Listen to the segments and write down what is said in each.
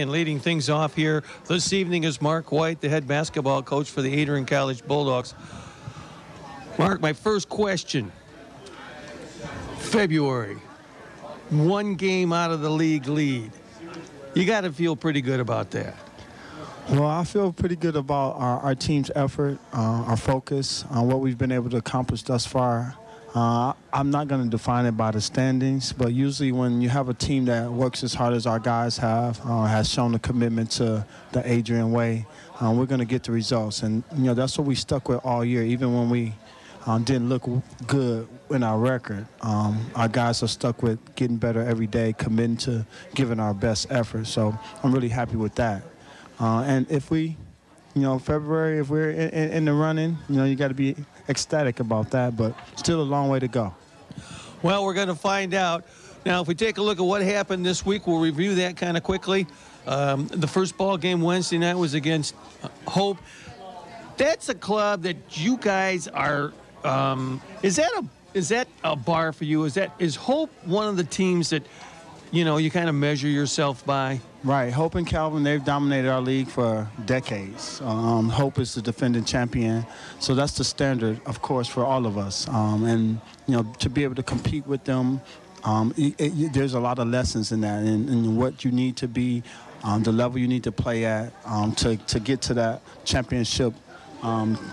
And leading things off here this evening is Mark White, the head basketball coach for the Adrian College Bulldogs. Mark, my first question. February, one game out of the league lead. You got to feel pretty good about that. Well, I feel pretty good about our team's effort, our focus, on what we've been able to accomplish thus far. I'm not going to define it by the standings, but usually when you have a team that works as hard as our guys have, has shown a commitment to the Adrian way, we're going to get the results. And, that's what we stuck with all year, even when we didn't look good in our record. Our guys are stuck with getting better every day, committing to giving our best effort. So I'm really happy with that. And if we, February, if we're in the running, you got to be ecstatic about that, but still a long way to go. Well, we're going to find out. Now, if we take a look at what happened this week, we'll review that kind of quickly. The first ball game Wednesday night was against Hope. That's a club that you guys are, is that a bar for you? Is Hope one of the teams that, you kind of measure yourself by? Right. Hope and Calvin, they've dominated our league for decades. Hope is the defending champion. So that's the standard, of course, for all of us. And, to be able to compete with them, there's a lot of lessons in that and what you need to be, the level you need to play at to get to that championship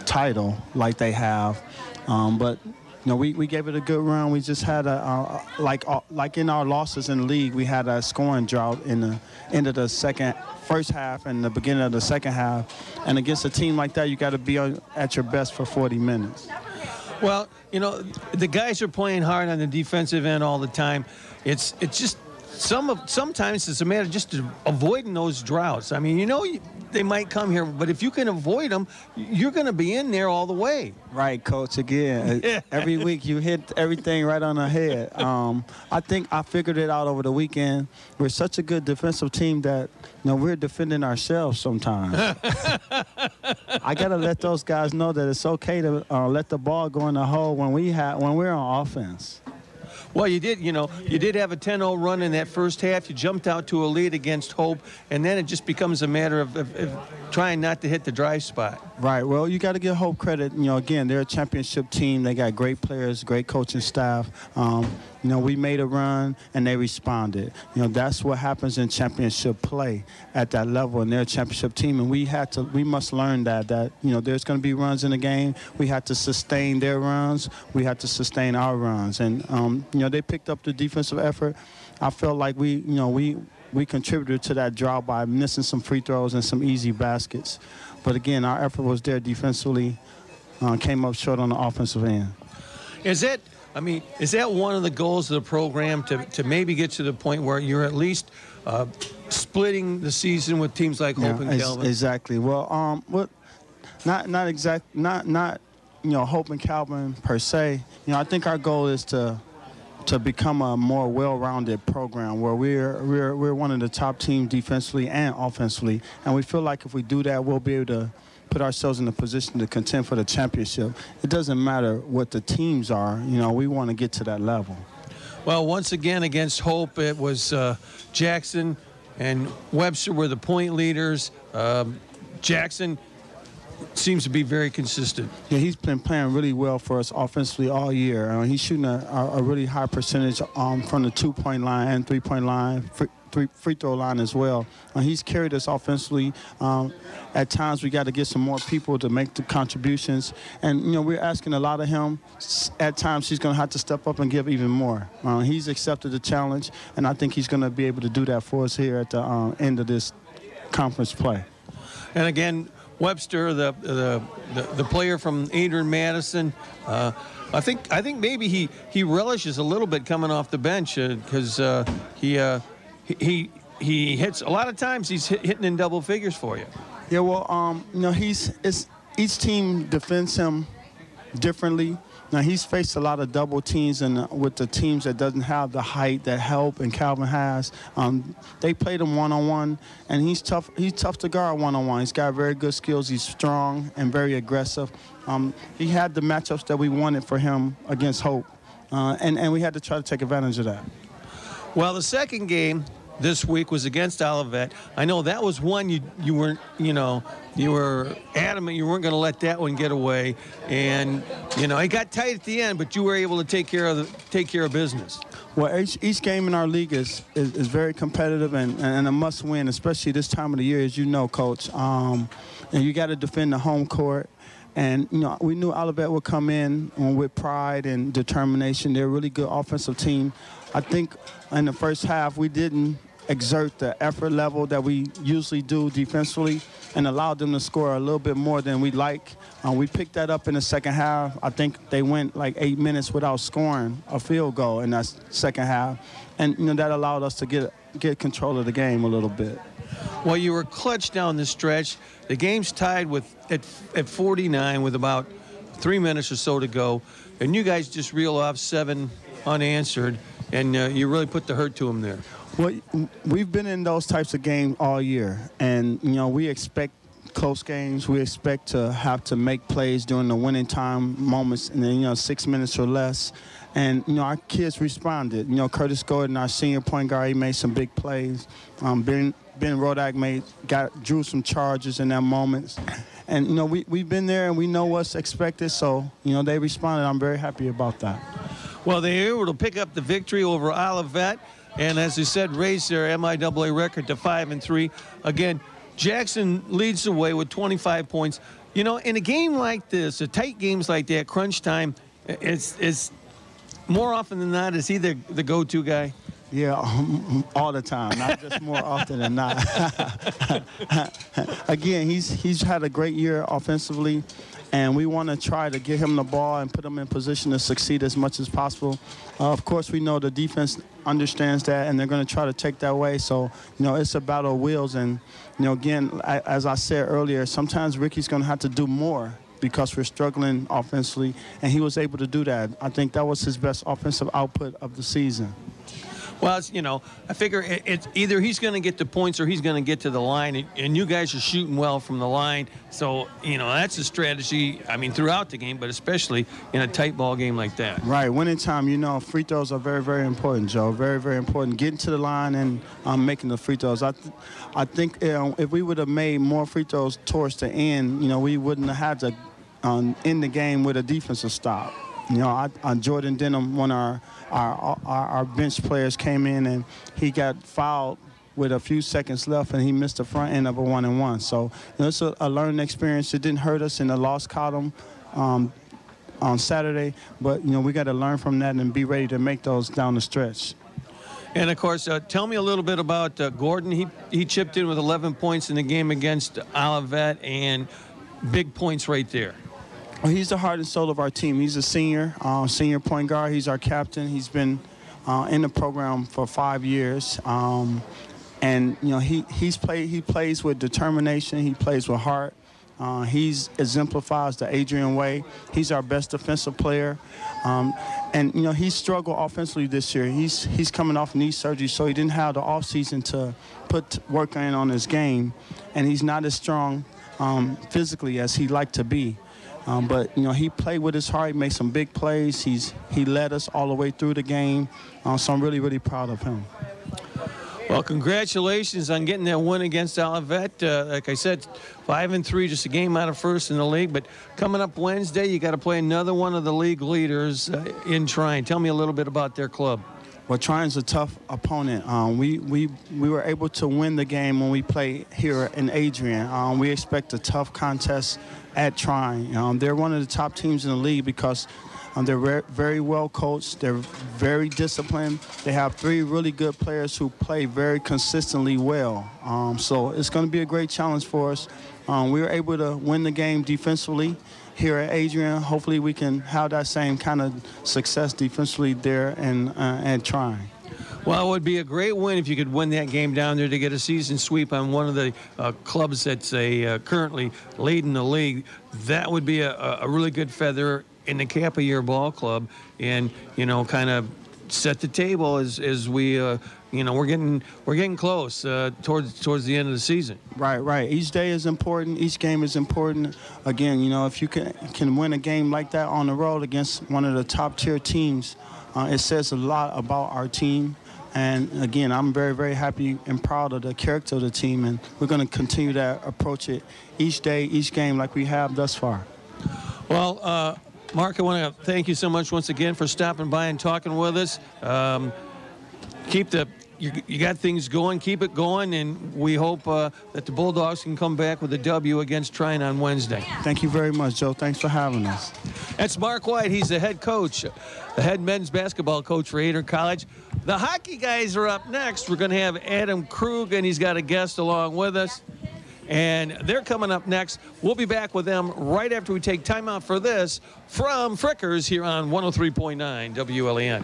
title like they have. But we gave it a good run. We just had like in our losses in the league, we had a scoring drought in the end of the first half and the beginning of the second half. And against a team like that, you got to be at your best for 40 minutes. Well, the guys are playing hard on the defensive end all the time. It's just sometimes it's a matter of just avoiding those droughts. I mean, they might come here, but if you can avoid them, you're going to be in there all the way. Right, Coach. Again, every week you hit everything right on the head. I think I figured it out over the weekend. We're such a good defensive team that we're defending ourselves sometimes. I got to let those guys know that it's okay to let the ball go in the hole when we're on offense. Well, you did have a 10-0 run in that first half. You jumped out to a lead against Hope, and then it just becomes a matter of trying not to hit the dry spot. Right. Well, you got to give Hope credit. Again, they're a championship team. They got great players, great coaching staff. We made a run, and they responded. That's what happens in championship play at that level, and they're a championship team. And we must learn that there's going to be runs in the game. We have to sustain their runs. We have to sustain our runs. And, they picked up the defensive effort. I felt like we contributed to that drought by missing some free throws and some easy baskets. But, again, our effort was there defensively, came up short on the offensive end. Is that one of the goals of the program to maybe get to the point where you're at least splitting the season with teams like Hope and Calvin? Exactly. Well, not Hope and Calvin per se. I think our goal is to become a more well-rounded program where we're one of the top teams defensively and offensively, and we feel like if we do that, we'll be able to put ourselves in a position to contend for the championship. It doesn't matter what the teams are. We want to get to that level. Well, once again against Hope, it was Jackson and Webster were the point leaders. Jackson seems to be very consistent. Yeah, he's been playing really well for us offensively all year. He's shooting a really high percentage from the two-point line and three-point line, free throw line as well. He's carried us offensively. At times we got to get some more people to make the contributions. And, we're asking a lot of him. At times he's going to have to step up and give even more. He's accepted the challenge, and I think he's going to be able to do that for us here at the end of this conference play. And again, Webster, the player from Adrian Madison, I think maybe he relishes a little bit coming off the bench because he hits a lot of times. He's hitting in double figures for you. Yeah, well, each team defends him differently. Now, he's faced a lot of double teams with the teams that doesn't have the height that Hope and Calvin has. They played him one-on-one, and he's tough. He's tough to guard one-on-one. He's got very good skills. He's strong and very aggressive. He had the matchups that we wanted for him against Hope, and we had to try to take advantage of that. Well, the second game, this week was against Olivet. I know that was one you weren't, you were adamant you weren't going to let that one get away, and it got tight at the end, but you were able to take care of business. Well, each game in our league is very competitive and a must-win, especially this time of the year, as you know, Coach. And you got to defend the home court. And, we knew Olivet would come in with pride and determination. They're a really good offensive team. I think in the first half we didn't exert the effort level that we usually do defensively and allowed them to score a little bit more than we like. We picked that up in the second half. I think they went like 8 minutes without scoring a field goal in that second half. And, that allowed us to get control of the game a little bit. Well, you were clutch down the stretch. The game's tied at 49 with about 3 minutes or so to go. And you guys just reel off 7 unanswered, and you really put the hurt to them there. Well, we've been in those types of games all year, and, we expect close games. We expect to have to make plays during the winning time moments, and then, 6 minutes or less. And, our kids responded. Curtis Gordon, our senior point guard, he made some big plays. Ben Rodak drew some charges in that moments. And, we've been there, and we know what's expected. So, they responded. I'm very happy about that. Well, they were able to pick up the victory over Olivet. And as I said, raised their MIAA record to 5-3. Again, Jackson leads the way with 25 points. In a game like this, tight games like that, crunch time, it's more often than not, is he the go-to guy? Yeah, all the time, not just more often than not. Again, he's had a great year offensively, and we want to try to get him the ball and put him in position to succeed as much as possible. Of course, we know the defense understands that, and they're going to try to take that away. So, it's a battle of wills. And, again, as I said earlier, sometimes Ricky's going to have to do more because we're struggling offensively, and he was able to do that. I think that was his best offensive output of the season. Well, I figure it's either he's going to get the points or he's going to get to the line, and you guys are shooting well from the line. So, that's a strategy, throughout the game, but especially in a tight ball game like that. Right. Winning time, free throws are very, very important, Joe. Very, very important. Getting to the line and making the free throws. I think if we would have made more free throws towards the end, we wouldn't have had to end the game with a defensive stop. Jordan Denham, one of our bench players, came in and he got fouled with a few seconds left, and he missed the front end of a 1-and-1. So it's a learning experience. It didn't hurt us in the loss column on Saturday, but we got to learn from that and be ready to make those down the stretch. And of course, tell me a little bit about Gordon. He chipped in with 11 points in the game against Olivet, and big points right there. Well, he's the heart and soul of our team. He's a senior point guard. He's our captain. He's been in the program for 5 years. And he plays with determination. He plays with heart. He exemplifies the Adrian way. He's our best defensive player. And he struggled offensively this year. He's coming off knee surgery, so he didn't have the offseason to put work in on his game. And he's not as strong physically as he'd like to be. But he played with his heart. He made some big plays. He led us all the way through the game. So I'm really, really proud of him. Well, congratulations on getting that win against Olivet. Like I said, 5-3, just a game out of first in the league. But coming up Wednesday, you got to play another one of the league leaders in Trine. Tell me a little bit about their club. Well, Trine's a tough opponent. We were able to win the game when we play here in Adrian. We expect a tough contest at Trine. They're one of the top teams in the league because they're very well coached. They're very disciplined. They have 3 really good players who play very consistently well. So it's going to be a great challenge for us. We were able to win the game defensively here at Adrian. Hopefully we can have that same kind of success defensively there and Trine. Well, it would be a great win if you could win that game down there to get a season sweep on one of the clubs that's currently leading the league. That would be a really good feather in the cap of your ball club, and kind of set the table as we we're getting close towards the end of the season. Right. Each day is important. Each game is important. Again, if you can win a game like that on the road against one of the top tier teams, it says a lot about our team. And again, I'm very, very happy and proud of the character of the team, and we're going to continue to approach it each day, each game like we have thus far. Well, Mark, I want to thank you so much once again for stopping by and talking with us. You got things going, keep it going, and we hope that the Bulldogs can come back with a W against Trine on Wednesday. Thank you very much, Joe. Thanks for having us. That's Mark White. He's the head coach, the head men's basketball coach for Adrian College. The hockey guys are up next. We're going to have Adam Krug, and he's got a guest along with us. And they're coming up next. We'll be back with them right after we take time out for this from Frickers here on 103.9 WLEN.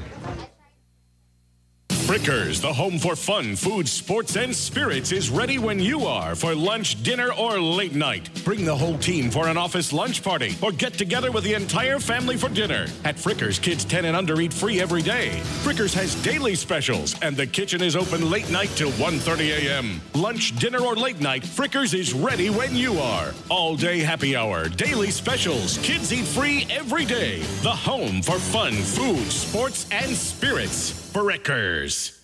Frickers, the home for fun, food, sports, and spirits, is ready when you are for lunch, dinner, or late night. Bring the whole team for an office lunch party or get together with the entire family for dinner. At Frickers, kids 10 and under eat free every day. Frickers has daily specials, and the kitchen is open late night till 1:30 a.m. Lunch, dinner, or late night, Frickers is ready when you are. All-day happy hour, daily specials, kids eat free every day. The home for fun, food, sports, and spirits. Frickers.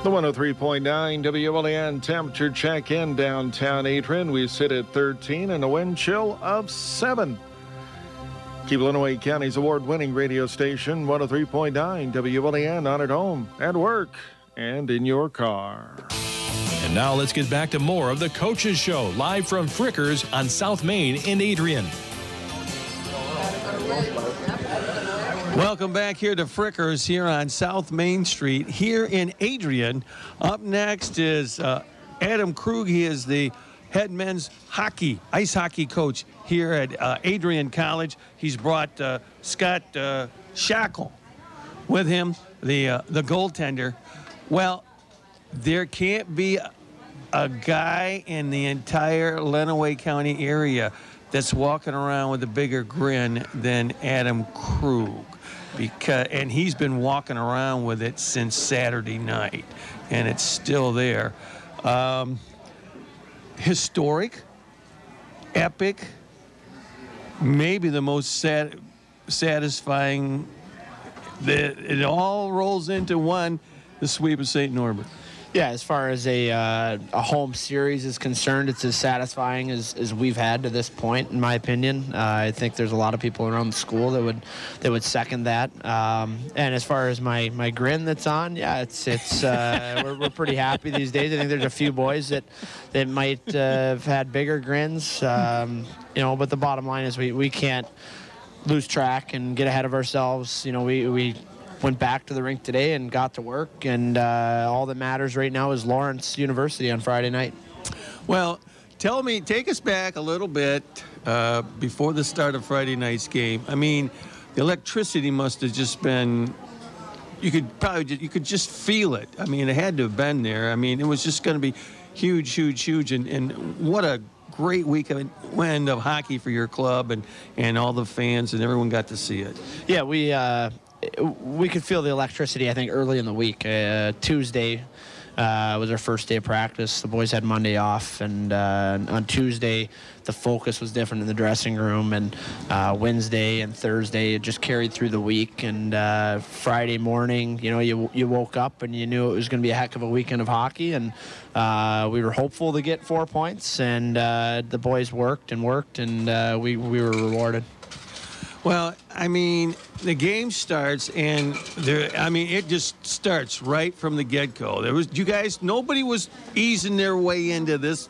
The 103.9 WLEN temperature check in downtown Adrian. We sit at 13 and a wind chill of 7. Keep Illinois County's award-winning radio station, 103.9 WLEN, on at home, at work, and in your car. And now let's get back to more of the Coaches Show, live from Frickers on South Main in Adrian. Welcome back here to Frickers here on South Main Street here in Adrian. Up next is Adam Krug. He is the head men's ice hockey coach here at Adrian College. He's brought Scott Shackle with him, the goaltender. Well, there can't be a guy in the entire Lenawee County area that's walking around with a bigger grin than Adam Krug. And he's been walking around with it since Saturday night, and it's still there. Historic, epic, maybe the most satisfying. It all rolls into one, the sweep of St. Norbert. Yeah, as far as a home series is concerned, it's as satisfying as we've had to this point, in my opinion. I think there's a lot of people around the school that would second that. And as far as my grin that's on, yeah, we're pretty happy these days. I think there's a few boys that might have had bigger grins, but the bottom line is we can't lose track and get ahead of ourselves. We went back to the rink today and got to work, and all that matters right now is Lawrence University on Friday night. Well, take us back a little bit before the start of Friday night's game. I mean, the electricity must have just been, you could just feel it. I mean, it had to have been there. I mean, it was just going to be huge, huge, huge, and what a great weekend of hockey for your club and all the fans, and everyone got to see it. Yeah, we could feel the electricity, I think, early in the week. Tuesday was our first day of practice. The boys had Monday off, and on Tuesday, the focus was different in the dressing room, and Wednesday and Thursday, it just carried through the week, and Friday morning, you woke up and you knew it was going to be a heck of a weekend of hockey, and we were hopeful to get 4 points, and the boys worked, and we were rewarded. Well, I mean, the game starts, and it just starts right from the get-go. Nobody was easing their way into this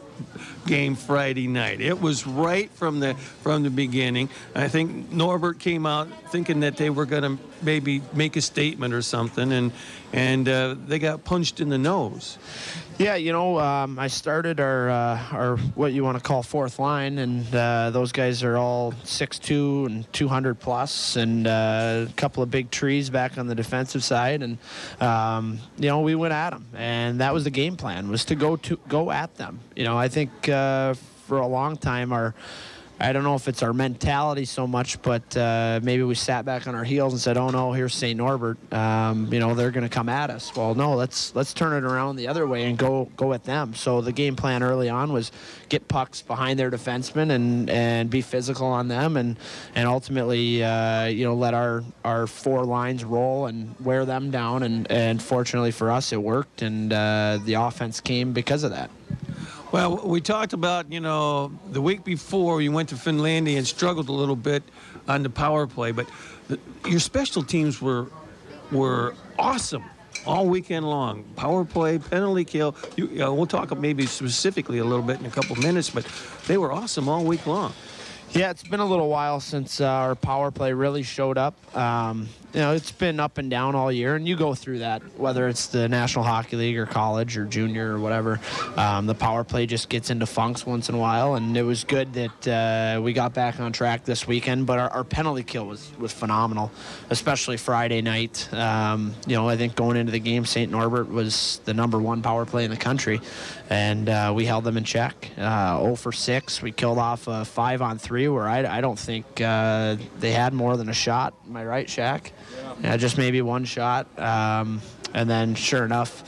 game Friday night. It was right from the beginning. I think Norbert came out thinking that they were going to maybe make a statement or something, and they got punched in the nose. Yeah, I started our what you want to call fourth line, and those guys are all 6'2" and 200 plus, and a couple of big trees back on the defensive side, and we went at them, and that was the game plan, was to go at them. I think for a long time our I don't know if it's our mentality so much, but maybe we sat back on our heels and said, "Oh no, here's St. Norbert. They're going to come at us." Well, no, let's turn it around the other way and go at them. So the game plan early on was get pucks behind their defensemen and be physical on them, and ultimately let our four lines roll and wear them down. And fortunately for us, it worked, and the offense came because of that. Well, we talked about, the week before you went to Finlandia and struggled a little bit on the power play, but your special teams were awesome all weekend long. Power play, penalty kill. We'll talk maybe specifically a little bit in a couple minutes, but they were awesome all week long. Yeah, it's been a little while since our power play really showed up. It's been up and down all year, and you go through that, whether it's the National Hockey League or college or junior or whatever. The power play just gets into funks once in a while, and it was good that we got back on track this weekend. But our penalty kill was phenomenal, especially Friday night. I think going into the game, St. Norbert was the #1 power play in the country, and we held them in check. 0 for 6. We killed off a 5-on-3 where I don't think they had more than a shot. Am I right, Shaq? Yeah, just maybe one shot. And then sure enough,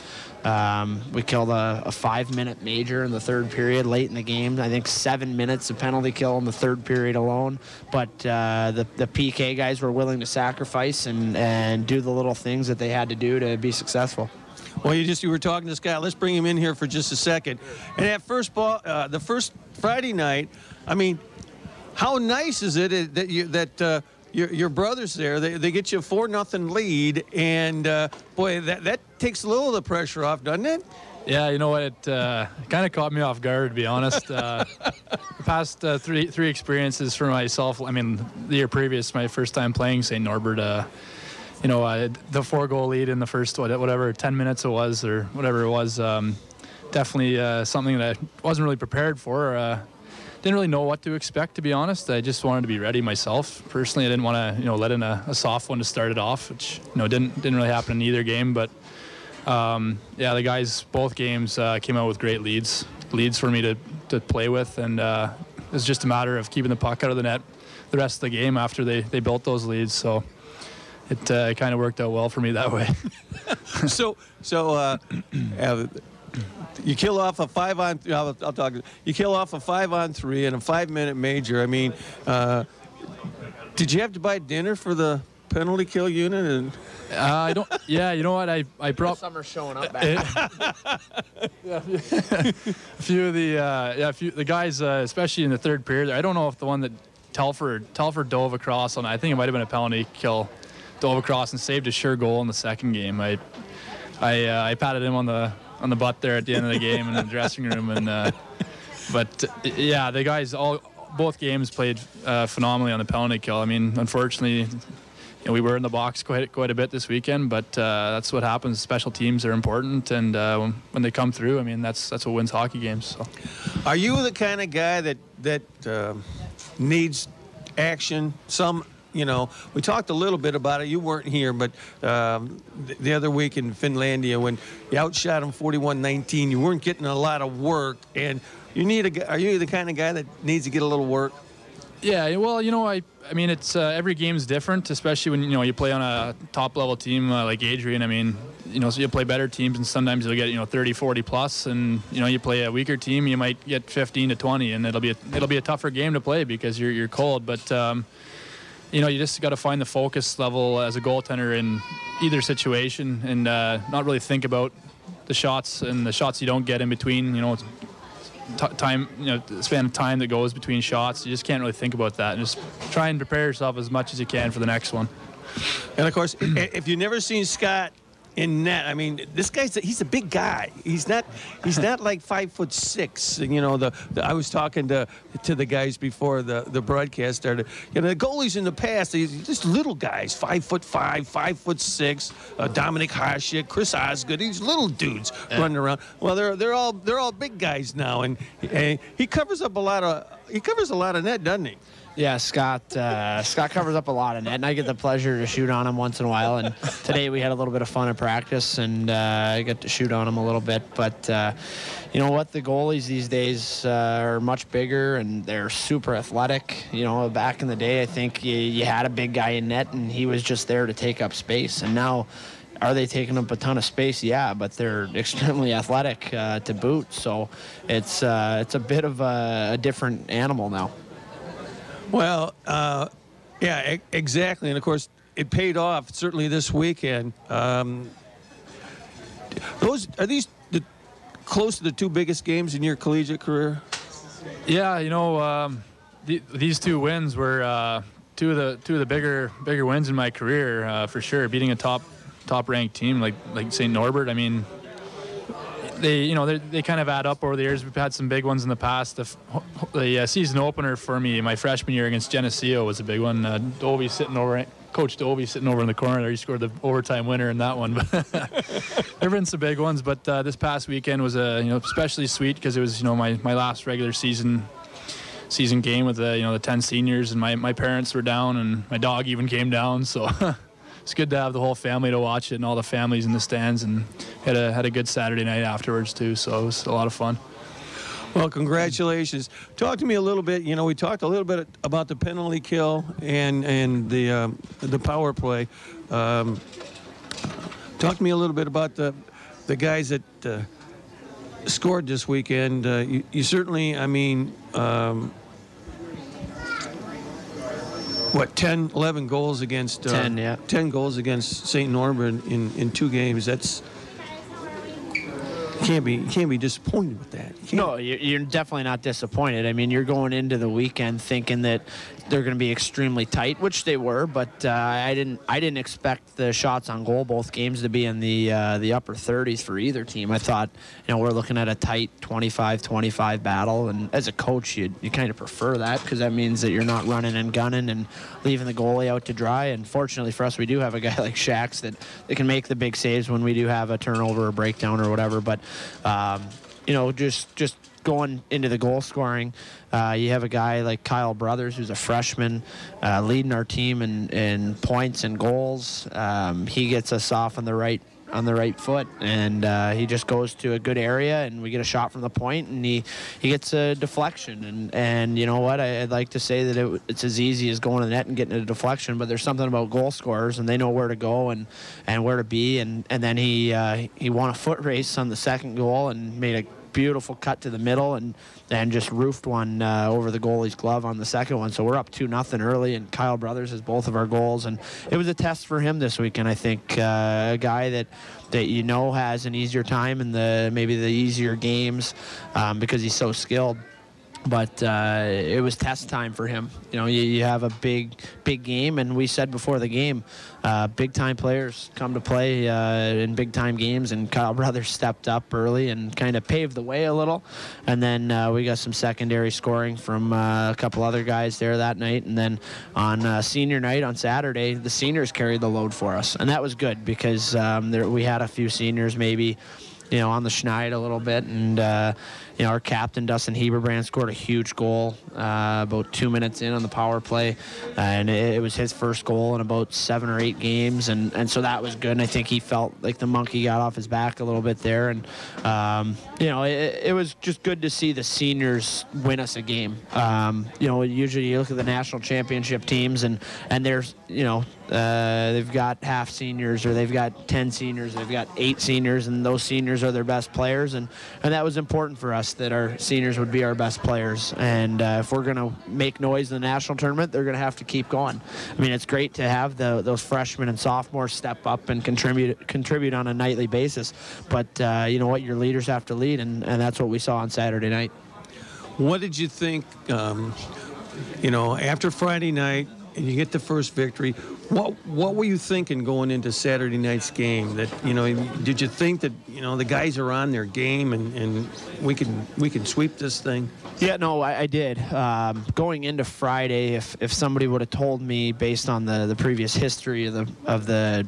we killed a 5-minute major in the third period late in the game. I think 7 minutes of penalty kill in the third period alone. But the PK guys were willing to sacrifice and do the little things that they had to do to be successful. Well, you were talking to Scott. Let's bring him in here for just a second. And that first ball, the first Friday night, I mean, how nice is it that your brothers there, they get you a 4-0 lead, and boy, that takes a little of the pressure off, doesn't it? Yeah, you know what? It kind of caught me off guard, to be honest. The past three experiences for myself, I mean, the year previous, my first time playing St. Norbert, the 4-goal lead in the first, 10 minutes it was, or whatever it was, definitely something that I wasn't really prepared for. Didn't really know what to expect, to be honest. I just wanted to be ready myself. Personally, I didn't want to, let in a soft one to start it off, which, didn't really happen in either game. But, the guys, both games came out with great leads for me to play with. And it was just a matter of keeping the puck out of the net the rest of the game after they built those leads. So it kind of worked out well for me that way. You kill off a 5-on-3. You kill off a 5-on-3 and a 5-minute major. I mean, did you have to buy dinner for the penalty kill unit? And I don't. Yeah, you know what? I brought. Summer showing up back. A few of the guys, especially in the third period. I don't know if the one that Telford dove across on. I think it might have been a penalty kill. Dove across and saved a sure goal in the second game. I patted him on the butt there at the end of the game in the dressing room, and the guys both games played phenomenally on the penalty kill. I mean, unfortunately, we were in the box quite a bit this weekend, but that's what happens. Special teams are important, and when they come through, I mean, that's what wins hockey games. So, are you the kind of guy that needs action? We talked a little bit about it. You weren't here, but the other week in Finlandia when you outshot them 41-19, you weren't getting a lot of work, and are you the kind of guy that needs to get a little work? Yeah, well, I mean, it's every game's different, especially when you play on a top-level team like Adrian. I mean, so you play better teams, and sometimes you'll get 30, 40 plus, and you play a weaker team, you might get 15 to 20, and it'll be a tougher game to play because you're cold, but. You just got to find the focus level as a goaltender in either situation and not really think about the shots and the shots you don't get in between, time, the span of time that goes between shots. You just can't really think about that. And just try and prepare yourself as much as you can for the next one. And, of course, if you've never seen Scott in net, I mean, this he's a big guy. He's not like 5'6". I was talking to the guys before the broadcast started. The goalies in the past, they're just little guys, 5'5", 5'6". Dominic Hasek, Chris Osgood, these little dudes running around. Well, they're all big guys now, and he covers up a lot of net, doesn't he? Yeah, Scott covers up a lot of net, and I get the pleasure to shoot on him once in a while. And today we had a little bit of fun at practice, and I got to shoot on him a little bit. But you know what? The goalies these days are much bigger, and they're super athletic. You know, back in the day, I think you had a big guy in net, and he was just there to take up space. And now, are they taking up a ton of space? Yeah, but they're extremely athletic to boot. So it's a bit of a different animal now. Well, yeah, exactly. And, of course, it paid off certainly this weekend. Are these close to the two biggest games in your collegiate career? Yeah, you know, these two wins were two of the bigger wins in my career for sure. Beating a top ranked team like St. Norbert. I mean, they kind of add up over the years. We've had some big ones in the past. The season opener for me, my freshman year against Geneseo, was a big one. Coach Dovey sitting over in the corner there. He scored the overtime winner in that one. But there've been some big ones. But this past weekend was especially sweet because it was my last regular season game with the 10 seniors, and my parents were down, and my dog even came down. So. It's good to have the whole family to watch it, and all the families in the stands, and had a good Saturday night afterwards too. So it was a lot of fun. Well, congratulations. Talk to me a little bit. We talked a little bit about the penalty kill and the power play. Talk to me a little bit about the guys that scored this weekend. You certainly, 11 goals against 10 goals against St. Norbert in 2 games. That's can't be disappointed with that. No, you're definitely not disappointed. I mean, you're going into the weekend thinking that they're going to be extremely tight, which they were, but I didn't expect the shots on goal both games to be in the upper 30s for either team. I thought, we're looking at a tight 25-25 battle, and as a coach, you kind of prefer that because that means that you're not running and gunning and leaving the goalie out to dry. And fortunately for us, we do have a guy like Shax that can make the big saves when we do have a turnover or breakdown or whatever. But just going into the goal scoring, you have a guy like Kyle Brothers, who's a freshman, leading our team in points and goals. He gets us off on the right foot, and he just goes to a good area, and we get a shot from the point, and he gets a deflection. And you know what? I'd like to say that it's as easy as going to the net and getting a deflection, but there's something about goal scorers, and they know where to go and where to be. And then he won a foot race on the second goal and made a beautiful cut to the middle and just roofed one over the goalie's glove on the second one. So we're up 2-0 early, and Kyle Brothers has both of our goals, and it was a test for him this weekend. I think a guy that has an easier time in maybe the easier games because he's so skilled. But it was test time for him. You have a big game, and we said before the game, big-time players come to play in big-time games, and Kyle Brothers stepped up early and kind of paved the way a little. And then we got some secondary scoring from a couple other guys there that night. And then on senior night on Saturday, the seniors carried the load for us, and that was good because we had a few seniors maybe on the schneid a little bit, and our captain Dustin Heberbrand scored a huge goal about 2 minutes in on the power play, and it was his first goal in about 7 or 8 games, and so that was good. And I think he felt like the monkey got off his back a little bit there, and it was just good to see the seniors win us a game. Usually you look at the national championship teams, and there's they've got half seniors, or they've got 10 seniors, they've got 8 seniors, and those seniors are their best players, and that was important for us that our seniors would be our best players. And if we're going to make noise in the national tournament, they're going to have to keep going. I mean, it's great to have those freshmen and sophomores step up and contribute on a nightly basis, but you know what, your leaders have to lead, and that's what we saw on Saturday night. What did you think, after Friday night and you get the first victory, what were you thinking going into Saturday night's game? That did you think that the guys are on their game and we can sweep this thing? Yeah, no, I did. Going into Friday, if somebody would have told me based on the previous history of the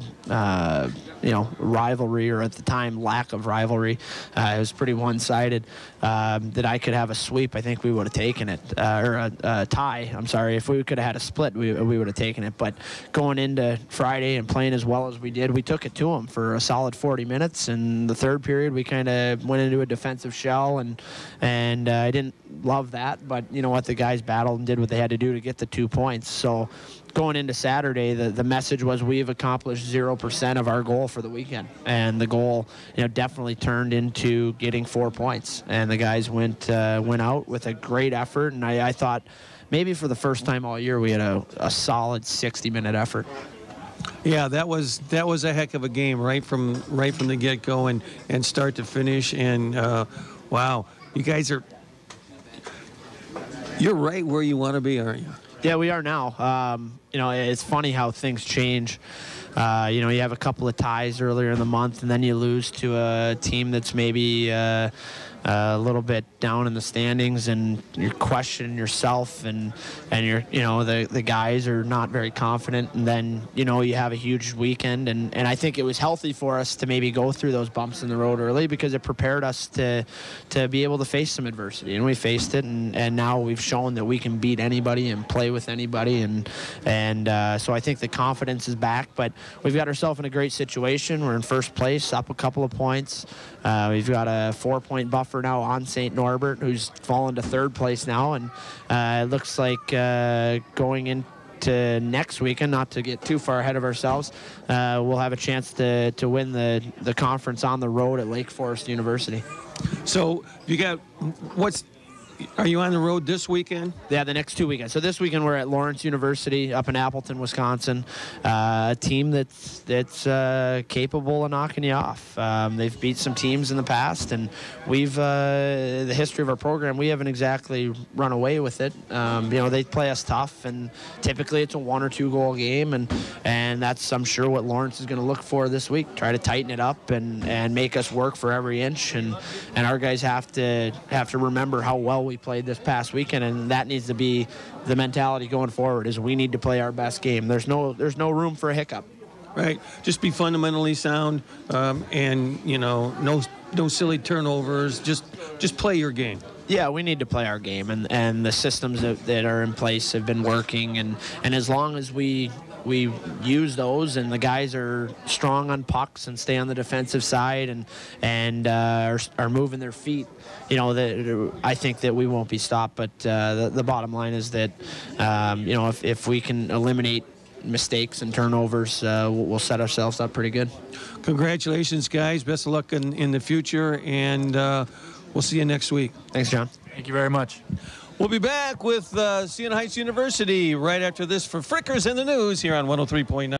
rivalry, or at the time lack of rivalry. It was pretty one-sided. That I could have a sweep, I think we would have taken it, or a tie. I'm sorry, if we could have had a split, we would have taken it. But going into Friday and playing as well as we did, we took it to them for a solid 40 minutes. And the third period, we kind of went into a defensive shell, and I didn't love that. But you know what, the guys battled and did what they had to do to get the 2 points. So going into Saturday, the message was we've accomplished 0% of our goal for the weekend, and the goal, definitely turned into getting 4 points. And the guys went out with a great effort, and I thought maybe for the first time all year we had a solid 60-minute effort. Yeah, that was a heck of a game right from the get-go and start to finish. And wow, you guys you're right where you want to be, aren't you? Yeah, we are now. It's funny how things change. You have a couple of ties earlier in the month, and then you lose to a team that's maybe a little bit down in the standings, and you're questioning yourself, and you're, the guys are not very confident, and then, you have a huge weekend, and I think it was healthy for us to maybe go through those bumps in the road early, because it prepared us to be able to face some adversity, and we faced it, and now we've shown that we can beat anybody and play with anybody, and so I think the confidence is back, but we've got ourselves in a great situation. We're in first place, up a couple of points. We've got a 4-point buffer now on St. Norbert, who's fallen to third place now, and it looks like going into next weekend, not to get too far ahead of ourselves, we'll have a chance to win the conference on the road at Lake Forest University. So are you on the road this weekend? Yeah, the next 2 weekends. So this weekend we're at Lawrence University up in Appleton, Wisconsin. A team that's capable of knocking you off. They've beat some teams in the past, and we've the history of our program, we haven't exactly run away with it. They play us tough, and typically it's a 1 or 2 goal game, and that's, I'm sure, what Lawrence is going to look for this week. Try to tighten it up and make us work for every inch, and our guys have to remember how well we played this past weekend, and that needs to be the mentality going forward, is we need to play our best game. There's no room for a hiccup. Right. Just be fundamentally sound, and no silly turnovers. Just play your game. Yeah, we need to play our game, and the systems that are in place have been working, and as long as we use those, and the guys are strong on pucks and stay on the defensive side and are moving their feet, I think that we won't be stopped. But the bottom line is that if we can eliminate mistakes and turnovers, we'll set ourselves up pretty good. Congratulations, guys. Best of luck in the future, and we'll see you next week. Thanks, John. Thank you very much. We'll be back with Siena Heights University right after this for Frickers in the News here on 103.9.